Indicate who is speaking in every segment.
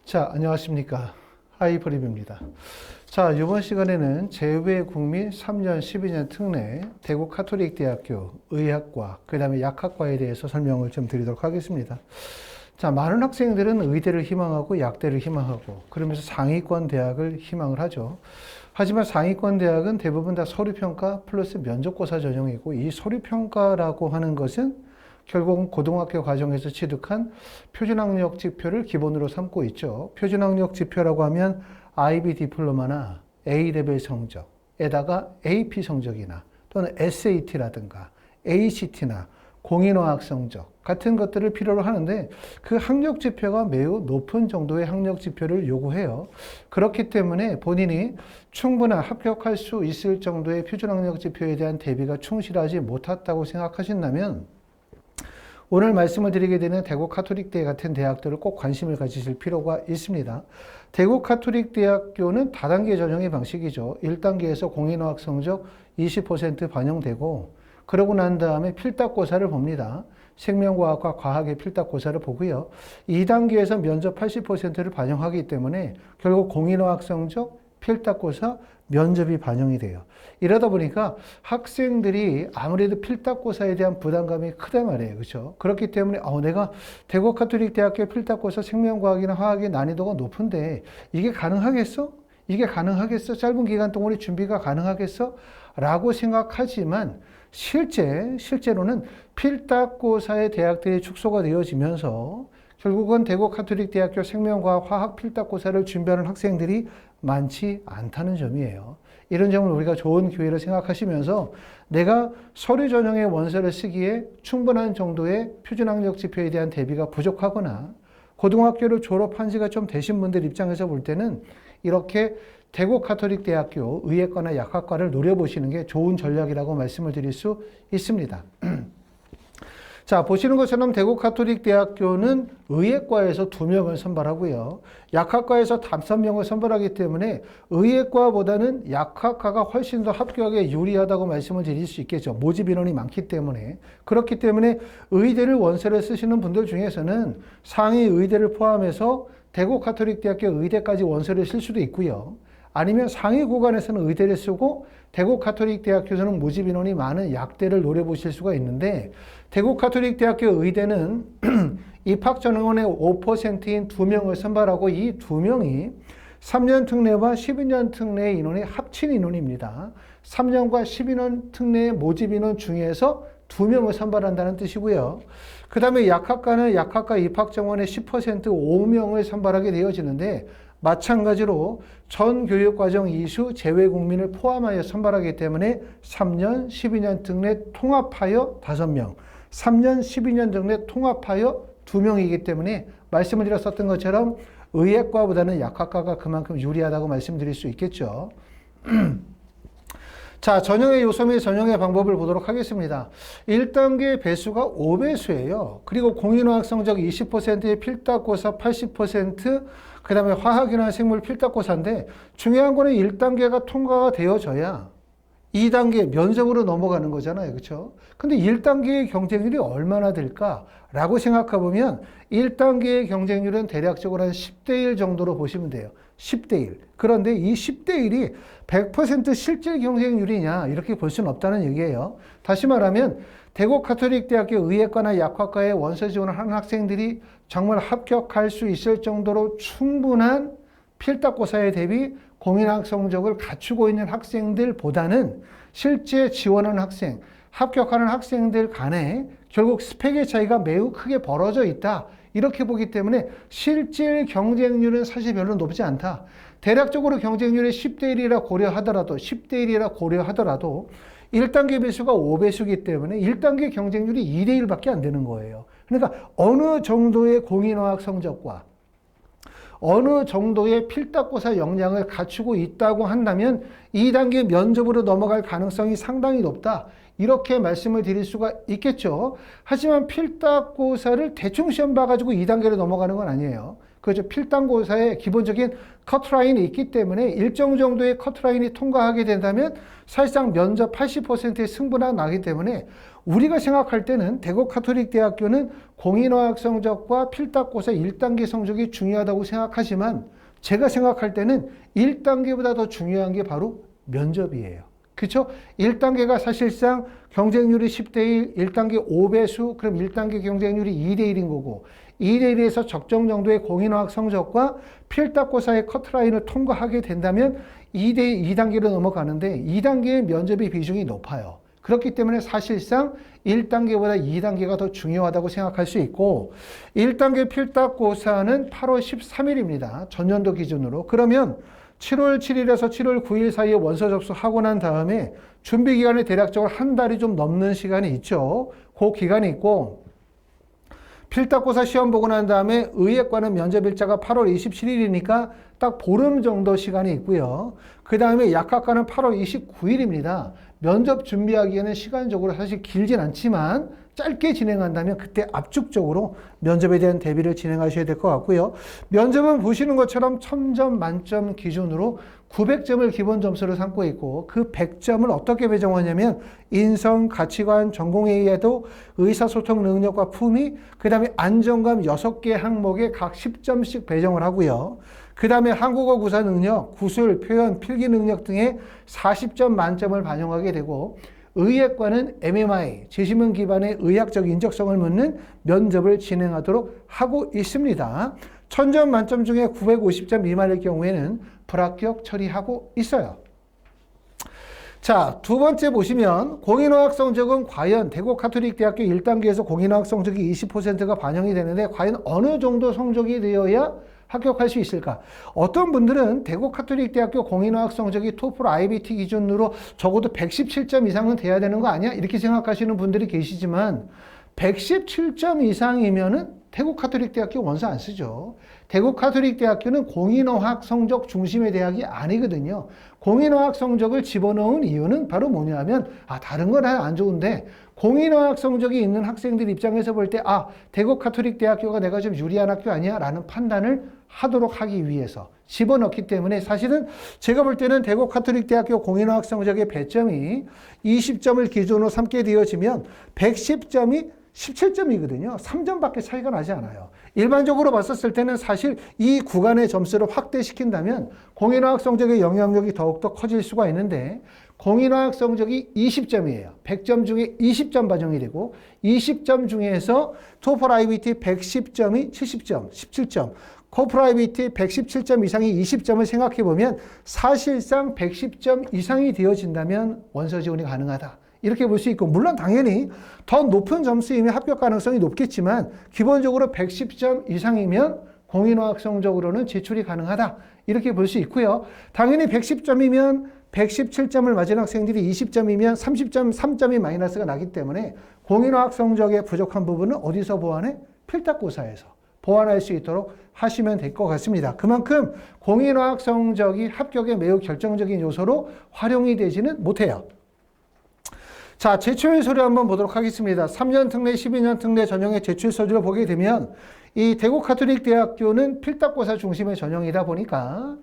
Speaker 1: 자, 안녕하십니까. 하이브립입니다. 자, 이번 시간에는 재외국민 3년 12년 특례 대구 카톨릭대학교 의학과, 그 다음에 약학과에 대해서 설명을 좀 드리도록 하겠습니다. 자, 많은 학생들은 의대를 희망하고 약대를 희망하고 그러면서 상위권 대학을 희망을 하죠. 하지만 상위권 대학은 대부분 다 서류평가 플러스 면접고사 전형이고, 이 서류평가라고 하는 것은 결국은 고등학교 과정에서 취득한 표준학력 지표를 기본으로 삼고 있죠. 표준학력 지표라고 하면 IB 디플로마나 A레벨 성적에다가 AP 성적이나 또는 SAT라든가 ACT나 공인어학 성적 같은 것들을 필요로 하는데, 그 학력 지표가 매우 높은 정도의 학력 지표를 요구해요. 그렇기 때문에 본인이 충분한 합격할 수 있을 정도의 표준학력 지표에 대한 대비가 충실하지 못했다고 생각하신다면 오늘 말씀을 드리게 되는 대구 카톨릭대 같은 대학들을 꼭 관심을 가지실 필요가 있습니다. 대구 카톨릭대학교는 다단계 전형의 방식이죠. 1단계에서 공인어학 성적 20% 반영되고, 그러고 난 다음에 필답고사를 봅니다. 생명과학과 과학의 필답고사를 보고요. 2단계에서 면접 80%를 반영하기 때문에 결국 공인어학 성적, 필답고사, 면접이 반영이 돼요. 이러다 보니까 학생들이 아무래도 필답고사에 대한 부담감이 크단 말이에요. 그렇죠? 그렇기 때문에 내가 대구 카톨릭대학교 필답고사 생명과학이나 화학의 난이도가 높은데 이게 가능하겠어? 이게 가능하겠어? 짧은 기간 동안의 준비가 가능하겠어? 라고 생각하지만 실제로는 필답고사의 대학들이 축소가 되어지면서 결국은 대구 카톨릭대학교 생명과학 화학 필답고사를 준비하는 학생들이 많지 않다는 점이에요. 이런 점을 우리가 좋은 기회로 생각하시면서 내가 서류 전형의 원서를 쓰기에 충분한 정도의 표준학력 지표에 대한 대비가 부족하거나 고등학교를 졸업한 지가 좀 되신 분들 입장에서 볼 때는 이렇게 대구 카톨릭대학교 의예과나 약학과를 노려보시는 게 좋은 전략이라고 말씀을 드릴 수 있습니다. 자, 보시는 것처럼 대구 카톨릭대학교는 의예과에서 2명을 선발하고요. 약학과에서 5명을 선발하기 때문에 의예과보다는 약학과가 훨씬 더 합격에 유리하다고 말씀을 드릴 수 있겠죠. 모집 인원이 많기 때문에. 그렇기 때문에 의대를 원서를 쓰시는 분들 중에서는 상위 의대를 포함해서 대구 카톨릭대학교 의대까지 원서를 쓸 수도 있고요. 아니면 상위 구간에서는 의대를 쓰고 대구 카톨릭대학교에서는 모집 인원이 많은 약대를 노려보실 수가 있는데, 대구 카톨릭대학교 의대는 입학 전원의 5%인 2명을 선발하고 이 2명이 3년 특례와 12년 특례 인원의 합친 인원입니다. 3년과 12년 특례의 모집 인원 중에서 2명을 선발한다는 뜻이고요. 그 다음에 약학과는 약학과 입학 정원의 10% 5명을 선발하게 되어지는데, 마찬가지로 전 교육과정 이수 재외국민을 포함하여 선발하기 때문에 3년, 12년 특례 통합하여 5명, 3년, 12년 특례 통합하여 2명이기 때문에 말씀을 드렸었던 것처럼 의예과보다는 약학과가 그만큼 유리하다고 말씀드릴 수 있겠죠. 자, 전형의 요소 및 전형의 방법을 보도록 하겠습니다. 1단계 배수가 5배수예요. 그리고 공인어학 성적 20%의 필답고사 80%, 그 다음에 화학이나 생물 필답고사인데, 중요한 거는 1단계가 통과가 되어져야 2단계 면접으로 넘어가는 거잖아요. 그렇죠? 근데 1단계의 경쟁률이 얼마나 될까라고 생각해 보면 1단계의 경쟁률은 대략적으로 한 10대 1 정도로 보시면 돼요. 10대 1. 그런데 이 10대 1이 100% 실질 경쟁률이냐, 이렇게 볼 수는 없다는 얘기예요. 다시 말하면 대구 카톨릭대학교 의예과나 약학과에 원서 지원을 하는 학생들이 정말 합격할 수 있을 정도로 충분한 필답고사에 대비 공인학 성적을 갖추고 있는 학생들보다는 실제 지원하는 학생, 합격하는 학생들 간에 결국 스펙의 차이가 매우 크게 벌어져 있다. 이렇게 보기 때문에 실질 경쟁률은 사실 별로 높지 않다. 대략적으로 경쟁률이 10대 1이라 고려하더라도 10대 1이라 고려하더라도 1단계 배수가 5배수이기 때문에 1단계 경쟁률이 2대 1밖에 안 되는 거예요. 그러니까 어느 정도의 공인어학 성적과 어느 정도의 필답고사 역량을 갖추고 있다고 한다면 2단계 면접으로 넘어갈 가능성이 상당히 높다. 이렇게 말씀을 드릴 수가 있겠죠. 하지만 필답고사를 대충 시험 봐가지고 2단계로 넘어가는 건 아니에요. 그죠? 필답고사에 기본적인 커트라인이 있기 때문에 일정 정도의 커트라인이 통과하게 된다면 사실상 면접 80%의 승부가 나기 때문에 우리가 생각할 때는 대구 카톨릭대학교는 공인어학 성적과 필답고사 1단계 성적이 중요하다고 생각하지만 제가 생각할 때는 1단계보다 더 중요한 게 바로 면접이에요. 그렇죠? 1단계가 사실상 경쟁률이 10대 1, 1단계 5배수, 그럼 1단계 경쟁률이 2대 1인 거고 2대 1에서 적정 정도의 공인어학 성적과 필답고사의 커트라인을 통과하게 된다면 2단계로 넘어가는데 2단계의 면접의 비중이 높아요. 그렇기 때문에 사실상 1단계보다 2단계가 더 중요하다고 생각할 수 있고 1단계 필답고사는 8월 13일입니다. 전년도 기준으로. 그러면 7월 7일에서 7월 9일 사이에 원서 접수하고 난 다음에 준비 기간이 대략적으로 한 달이 좀 넘는 시간이 있죠. 그 기간이 있고 필답고사 시험 보고 난 다음에 의예과는 면접일자가 8월 27일이니까 딱 보름 정도 시간이 있고요. 그 다음에 약학과는 8월 29일입니다. 면접 준비하기에는 시간적으로 사실 길진 않지만 짧게 진행한다면 그때 압축적으로 면접에 대한 대비를 진행하셔야 될 것 같고요. 면접은 보시는 것처럼 1000점 만점 기준으로 900점을 기본 점수로 삼고 있고 그 100점을 어떻게 배정하냐면 인성, 가치관, 전공의에도 의사소통 능력과 품위, 그 다음에 안정감 6개 항목에 각 10점씩 배정을 하고요. 그 다음에 한국어 구사 능력, 구술, 표현, 필기 능력 등의 40점 만점을 반영하게 되고 의예과는 MMI, 재심은 기반의 의학적 인적성을 묻는 면접을 진행하도록 하고 있습니다. 1000점 만점 중에 950점 미만일 경우에는 불합격 처리하고 있어요. 자, 두 번째 보시면 공인어학 성적은 과연 대구 카톨릭대학교 1단계에서 공인어학 성적이 20%가 반영이 되는데 과연 어느 정도 성적이 되어야 합격할 수 있을까? 어떤 분들은 대구 카톨릭대학교 공인어학 성적이 토플 IBT 기준으로 적어도 117점 이상은 돼야 되는 거 아니야? 이렇게 생각하시는 분들이 계시지만 117점 이상이면은 대구 카톨릭대학교 원서 안 쓰죠. 대구 카톨릭대학교는 공인어학 성적 중심의 대학이 아니거든요. 공인어학 성적을 집어넣은 이유는 바로 뭐냐면 다른 건 안 좋은데 공인어학 성적이 있는 학생들 입장에서 볼 때 대구 카톨릭대학교가 내가 좀 유리한 학교 아니야? 라는 판단을 하도록 하기 위해서 집어넣기 때문에 사실은 제가 볼 때는 대구 카톨릭대학교 공인어학 성적의 배점이 20점을 기준으로 삼게 되어지면 110점이 17점이거든요. 3점밖에 차이가 나지 않아요. 일반적으로 봤었을 때는 사실 이 구간의 점수를 확대시킨다면 공인어학 성적의 영향력이 더욱더 커질 수가 있는데 공인어학 성적이 20점이에요. 100점 중에 20점 반영이 되고 20점 중에서 토플 IBT 110점이 70점, 17점. 토플 IBT 117점 이상이 20점을 생각해 보면 사실상 110점 이상이 되어진다면 원서 지원이 가능하다. 이렇게 볼 수 있고 물론 당연히 더 높은 점수이면 합격 가능성이 높겠지만 기본적으로 110점 이상이면 공인어학 성적으로는 제출이 가능하다. 이렇게 볼 수 있고요. 당연히 110점이면 117점을 맞은 학생들이 20점이면 30점, 3점이 마이너스가 나기 때문에 공인어학 성적의 부족한 부분은 어디서 보완해? 필답고사에서 보완할 수 있도록 하시면 될 것 같습니다. 그만큼 공인어학 성적이 합격에 매우 결정적인 요소로 활용이 되지는 못해요. 자, 제출 서류 한번 보도록 하겠습니다. 3년 특례, 12년 특례 전형의 제출 서류를 보게 되면 이 대구 카톨릭대학교는 필답고사 중심의 전형이다 보니까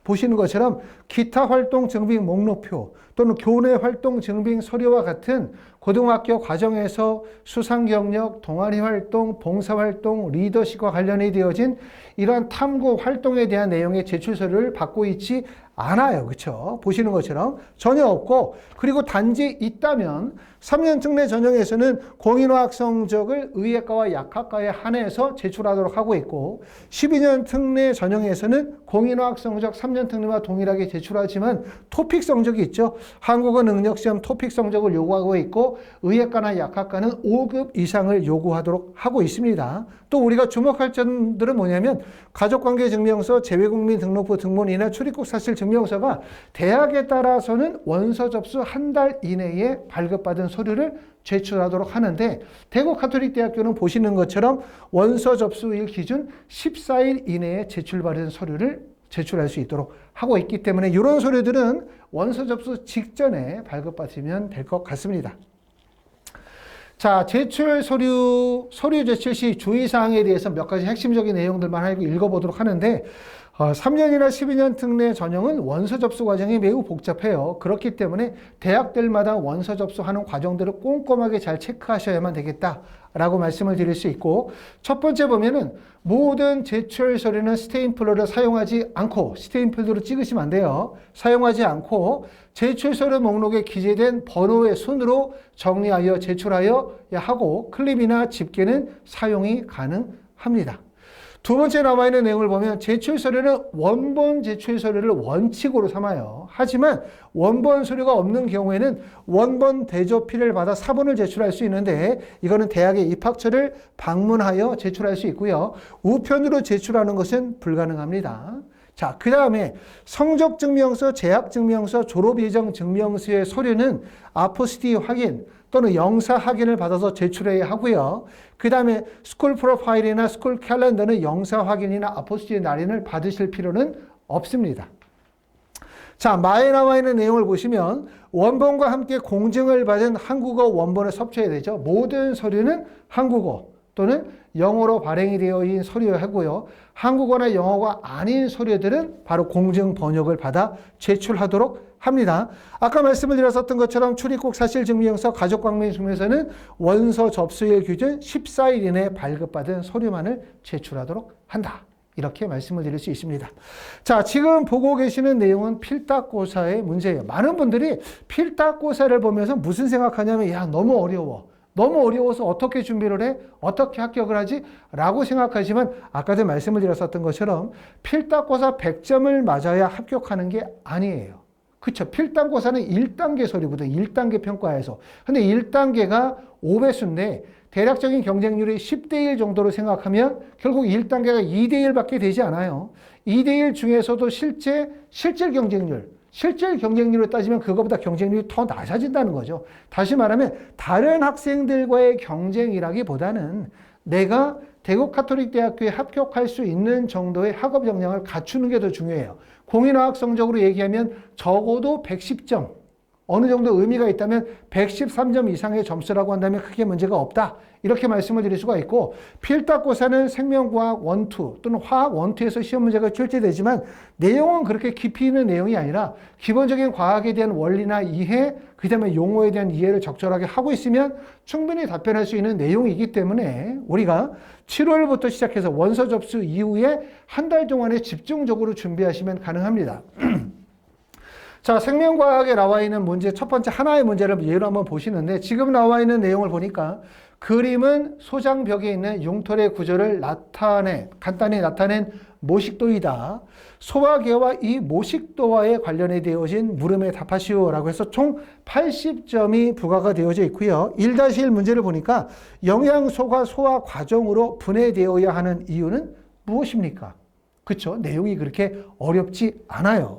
Speaker 1: 보시는 것처럼 기타 활동 증빙 목록표 또는 교내 활동 증빙 서류와 같은 고등학교 과정에서 수상 경력, 동아리 활동, 봉사 활동, 리더십과 관련이 되어진 이러한 탐구 활동에 대한 내용의 제출 서류를 받고 있지 않아요. 그렇죠? 보시는 것처럼 전혀 없고 그리고 단지 있다면 3년 특례 전형에서는 공인어학 성적을 의예과와 약학과에 한해서 제출하도록 하고 있고 12년 특례 전형에서는 공인어학 성적 3년 특례와 동일하게 제출하지만 토픽 성적이 있죠. 한국어 능력시험 토픽 성적을 요구하고 있고 의예과나 약학과는 5급 이상을 요구하도록 하고 있습니다. 또 우리가 주목할 점들은 뭐냐면 가족관계증명서, 재외국민등록부 등본이나 출입국 사실 증명서가 대학에 따라서는 원서 접수 한 달 이내에 발급받은 서류를 제출하도록 하는데 대구 카톨릭대학교는 보시는 것처럼 원서 접수일 기준 14일 이내에 제출받은 서류를 제출할 수 있도록 하고 있기 때문에 이런 서류들은 원서 접수 직전에 발급받으면 될 것 같습니다. 자, 제출 서류 제출 시 주의사항에 대해서 몇 가지 핵심적인 내용들만 읽어보도록 하는데 3년이나 12년 특례 전형은 원서 접수 과정이 매우 복잡해요. 그렇기 때문에 대학들마다 원서 접수하는 과정들을 꼼꼼하게 잘 체크하셔야만 되겠다라고 말씀을 드릴 수 있고, 첫 번째 보면은 모든 제출 서류는 스테인플러를 사용하지 않고, 스테인플러로 찍으시면 안 돼요. 사용하지 않고 제출 서류 목록에 기재된 번호의 순으로 정리하여 제출하여 하고, 클립이나 집게는 사용이 가능합니다. 두 번째 나와 있는 내용을 보면 제출 서류는 원본 제출 서류를 원칙으로 삼아요. 하지만 원본 서류가 없는 경우에는 원본 대조필을 받아 사본을 제출할 수 있는데, 이거는 대학의 입학처를 방문하여 제출할 수 있고요. 우편으로 제출하는 것은 불가능합니다. 자, 그 다음에 성적증명서, 재학증명서, 졸업예정 증명서의 서류는 아포스티 확인 또는 영사 확인을 받아서 제출해야 하고요. 그 다음에 스쿨 프로파일이나 스쿨 캘린더는 영사 확인이나 아포스티 날인을 받으실 필요는 없습니다. 자, 마에 나와 있는 내용을 보시면 원본과 함께 공증을 받은 한국어 원본을 섭취해야 되죠. 모든 서류는 한국어 또는 영어로 발행이 되어 있는 서류하고요. 한국어나 영어가 아닌 서류들은 바로 공증 번역을 받아 제출하도록 합니다. 아까 말씀을 드렸었던 것처럼 출입국 사실증명서, 가족관계증명서는 원서 접수일 기준 14일 이내에 발급받은 서류만을 제출하도록 한다. 이렇게 말씀을 드릴 수 있습니다. 자, 지금 보고 계시는 내용은 필딱고사의 문제예요. 많은 분들이 필딱고사를 보면서 무슨 생각하냐면, 야, 너무 어려워. 너무 어려워서 어떻게 준비를 해? 어떻게 합격을 하지? 라고 생각하지만, 아까도 말씀을 드렸었던 것처럼 필딱고사 100점을 맞아야 합격하는 게 아니에요. 그렇죠. 필딱고사는 1단계 서류거든. 1단계 평가에서. 근데 1단계가 5배수인데 대략적인 경쟁률이 10대 1 정도로 생각하면 결국 1단계가 2대 1밖에 되지 않아요. 2대 1 중에서도 실질 경쟁률을 따지면 그거보다 경쟁률이 더 낮아진다는 거죠. 다시 말하면 다른 학생들과의 경쟁이라기보다는 내가 대구 카톨릭대학교에 합격할 수 있는 정도의 학업 역량을 갖추는 게 더 중요해요. 공인화학 성적으로 얘기하면 적어도 110점, 어느 정도 의미가 있다면 113점 이상의 점수라고 한다면 크게 문제가 없다. 이렇게 말씀을 드릴 수가 있고, 필딱고사는 생명과학 1, 2 또는 화학 1, 2에서 시험 문제가 출제되지만 내용은 그렇게 깊이 있는 내용이 아니라 기본적인 과학에 대한 원리나 이해, 그 다음에 용어에 대한 이해를 적절하게 하고 있으면 충분히 답변할 수 있는 내용이기 때문에 우리가 7월부터 시작해서 원서 접수 이후에 한 달 동안에 집중적으로 준비하시면 가능합니다. 자, 생명과학에 나와 있는 문제, 첫 번째 하나의 문제를 예로 한번 보시는데, 지금 나와 있는 내용을 보니까 그림은 소장벽에 있는 융털의 구조를 간단히 나타낸 모식도이다. 소화계와 이 모식도와에 관련해 되어진 물음에 답하시오라고 해서 총 80점이 부과가 되어져 있고요. 1-1 문제를 보니까 영양소가 소화 과정으로 분해되어야 하는 이유는 무엇입니까? 그렇죠? 내용이 그렇게 어렵지 않아요.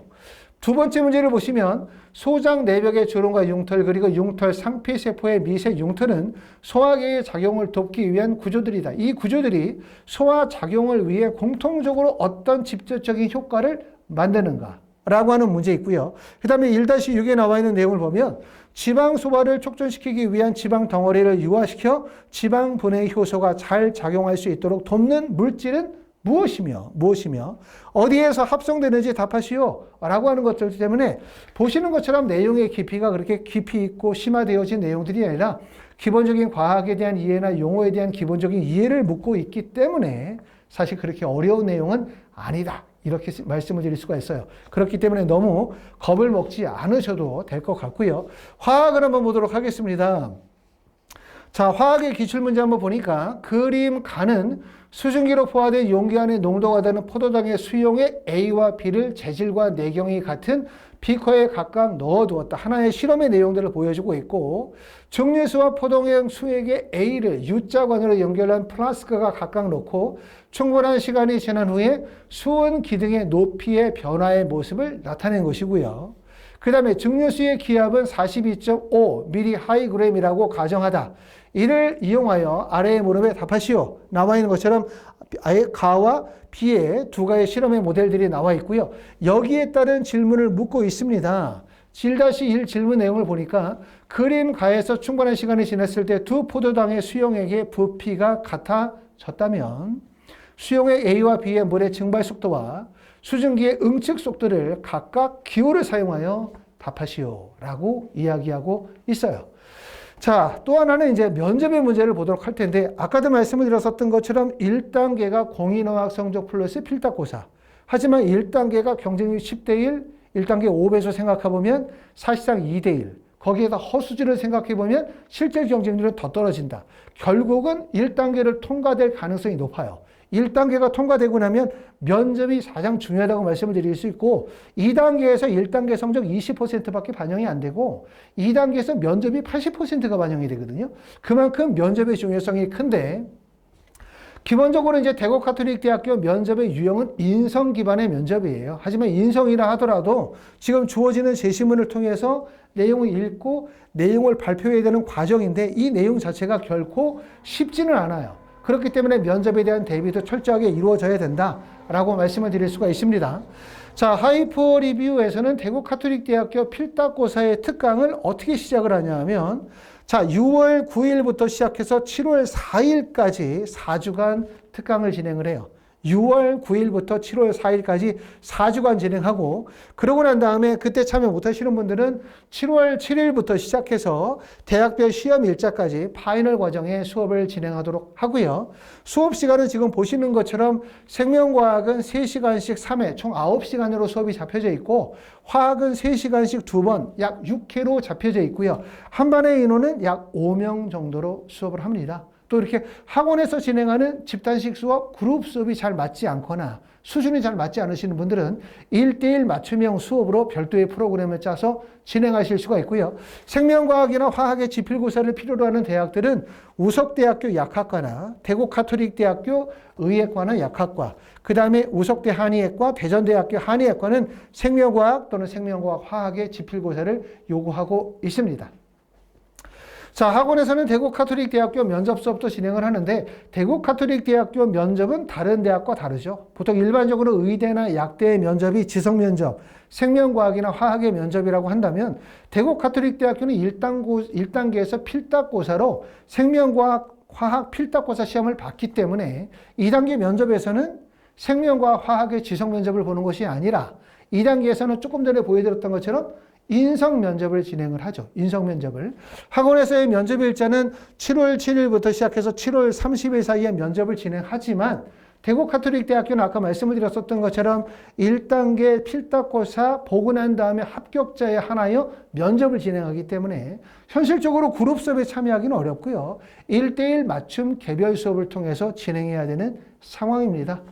Speaker 1: 두 번째 문제를 보시면 소장 내벽의 주름과 융털 그리고 융털 상피세포의 미세 융털은 소화계의 작용을 돕기 위한 구조들이다. 이 구조들이 소화 작용을 위해 공통적으로 어떤 직접적인 효과를 만드는가 라고 하는 문제 있고요. 그 다음에 1-6에 나와 있는 내용을 보면 지방 소화를 촉진시키기 위한 지방 덩어리를 유화시켜 지방 분해 효소가 잘 작용할 수 있도록 돕는 물질은 무엇이며 어디에서 합성되는지 답하시오 라고 하는 것들 때문에 보시는 것처럼 내용의 깊이가 그렇게 깊이 있고 심화되어진 내용들이 아니라 기본적인 과학에 대한 이해나 용어에 대한 기본적인 이해를 묻고 있기 때문에 사실 그렇게 어려운 내용은 아니다, 이렇게 말씀을 드릴 수가 있어요. 그렇기 때문에 너무 겁을 먹지 않으셔도 될 것 같고요. 화학을 한번 보도록 하겠습니다. 자, 화학의 기출문제 한번 보니까 그림 가는 수증기로 포화된 용기 안에 농도가 다른 포도당의 수용액 A와 B를 재질과 내경이 같은 비커에 각각 넣어두었다. 하나의 실험의 내용들을 보여주고 있고, 증류수와 포도당 수액에 A를 U자관으로 연결한 플라스크가 각각 넣고 충분한 시간이 지난 후에 수은 기둥의 높이의 변화의 모습을 나타낸 것이고요. 그 다음에 증류수의 기압은 42.5 mg이라고 가정하다. 이를 이용하여 아래의 물음에 답하시오. 나와 있는 것처럼 가와 B의 두 가지 실험의 모델들이 나와 있고요. 여기에 따른 질문을 묻고 있습니다. 7-1 질문 내용을 보니까 그림 가에서 충분한 시간이 지났을 때 두 포도당의 수용액의 부피가 같아졌다면 수용의 A와 B의 물의 증발 속도와 수증기의 응축 속도를 각각 기호를 사용하여 답하시오 라고 이야기하고 있어요. 자, 또 하나는 이제 면접의 문제를 보도록 할 텐데, 아까도 말씀을 드렸었던 것처럼 1단계가 공인어학 성적 플러스 필탁고사. 하지만 1단계가 경쟁률 10대 1, 1단계 5배수 생각해보면 사실상 2대 1. 거기에다 허수지를 생각해보면 실제 경쟁률은 더 떨어진다. 결국은 1단계를 통과될 가능성이 높아요. 1단계가 통과되고 나면 면접이 가장 중요하다고 말씀을 드릴 수 있고, 2단계에서 1단계 성적 20%밖에 반영이 안 되고 2단계에서 면접이 80%가 반영이 되거든요. 그만큼 면접의 중요성이 큰데, 기본적으로 이제 대구 카톨릭 대학교 면접의 유형은 인성 기반의 면접이에요. 하지만 인성이라 하더라도 지금 주어지는 제시문을 통해서 내용을 읽고 내용을 발표해야 되는 과정인데, 이 내용 자체가 결코 쉽지는 않아요. 그렇기 때문에 면접에 대한 대비도 철저하게 이루어져야 된다라고 말씀을 드릴 수가 있습니다. 자, 하이퍼 리뷰에서는 대구 카톨릭 대학교 필탁고사의 특강을 어떻게 시작을 하냐 하면, 자, 6월 9일부터 시작해서 7월 4일까지 4주간 특강을 진행을 해요. 6월 9일부터 7월 4일까지 4주간 진행하고, 그러고 난 다음에 그때 참여 못하시는 분들은 7월 7일부터 시작해서 대학별 시험 일자까지 파이널 과정의 수업을 진행하도록 하고요. 수업 시간은 지금 보시는 것처럼 생명과학은 3시간씩 3회, 총 9시간으로 수업이 잡혀져 있고, 화학은 3시간씩 2번, 약 6회로 잡혀져 있고요. 한 반의 인원은 약 5명 정도로 수업을 합니다. 또 이렇게 학원에서 진행하는 집단식 수업, 그룹 수업이 잘 맞지 않거나 수준이 잘 맞지 않으시는 분들은 1대1 맞춤형 수업으로 별도의 프로그램을 짜서 진행하실 수가 있고요. 생명과학이나 화학의 지필고사를 필요로 하는 대학들은 우석대학교 약학과나 대구 카톨릭대학교 의예과나 약학과, 그 다음에 우석대 한의학과, 대전대학교 한의학과는 생명과학 또는 생명과학 화학의 지필고사를 요구하고 있습니다. 자, 학원에서는 대구 카톨릭 대학교 면접 수업도 진행을 하는데, 대구 카톨릭 대학교 면접은 다른 대학과 다르죠. 보통 일반적으로 의대나 약대의 면접이 지성 면접, 생명과학이나 화학의 면접이라고 한다면, 대구 카톨릭 대학교는 1단계에서 필탁고사로 생명과학, 화학 필탁고사 시험을 봤기 때문에 2단계 면접에서는 생명과학, 화학의 지성 면접을 보는 것이 아니라 2단계에서는 조금 전에 보여드렸던 것처럼 인성 면접을 진행을 하죠. 인성 면접을. 학원에서의 면접 일자는 7월 7일부터 시작해서 7월 30일 사이에 면접을 진행하지만, 대구 카톨릭 대학교는 아까 말씀을 드렸었던 것처럼 1단계 필탁고사 보고 난 다음에 합격자에 한하여 면접을 진행하기 때문에 현실적으로 그룹 수업에 참여하기는 어렵고요. 1대1 맞춤 개별 수업을 통해서 진행해야 되는 상황입니다.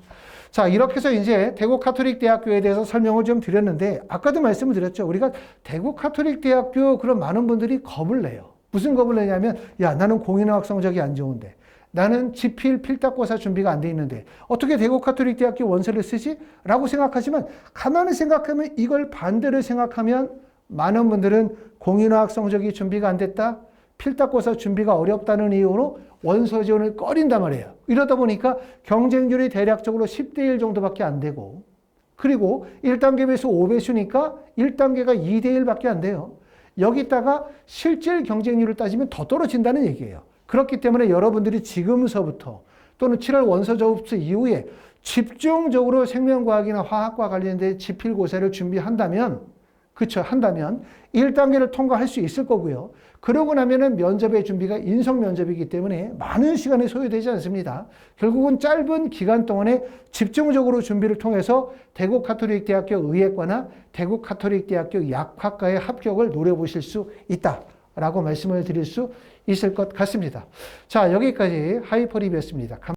Speaker 1: 자, 이렇게 해서 이제 대구 카톨릭 대학교에 대해서 설명을 좀 드렸는데, 아까도 말씀을 드렸죠. 우리가 대구 카톨릭 대학교 그런 많은 분들이 겁을 내요. 무슨 겁을 내냐면, 야, 나는 공인어학 성적이 안 좋은데, 나는 지필 필탁고사 준비가 안 돼 있는데 어떻게 대구 카톨릭 대학교 원서를 쓰지? 라고 생각하지만, 가만히 생각하면, 이걸 반대로 생각하면 많은 분들은 공인어학 성적이 준비가 안 됐다, 필탁고사 준비가 어렵다는 이유로 원서 지원을 꺼린단 말이에요. 이러다 보니까 경쟁률이 대략적으로 10대 1 정도밖에 안 되고, 그리고 1단계 배수 5배수니까 1단계가 2대 1밖에 안 돼요. 여기다가 실질 경쟁률을 따지면 더 떨어진다는 얘기예요. 그렇기 때문에 여러분들이 지금서부터 또는 7월 원서 접수 이후에 집중적으로 생명과학이나 화학과 관련된 지필고사를 준비한다면, 그쵸, 한다면 1단계를 통과할 수 있을 거고요. 그러고 나면은 면접의 준비가 인성 면접이기 때문에 많은 시간이 소요되지 않습니다. 결국은 짧은 기간 동안에 집중적으로 준비를 통해서 대구 카톨릭 대학교 의예과나 대구 카톨릭 대학교 약학과의 합격을 노려보실 수 있다라고 말씀을 드릴 수 있을 것 같습니다. 자, 여기까지 하이퍼 리뷰였습니다.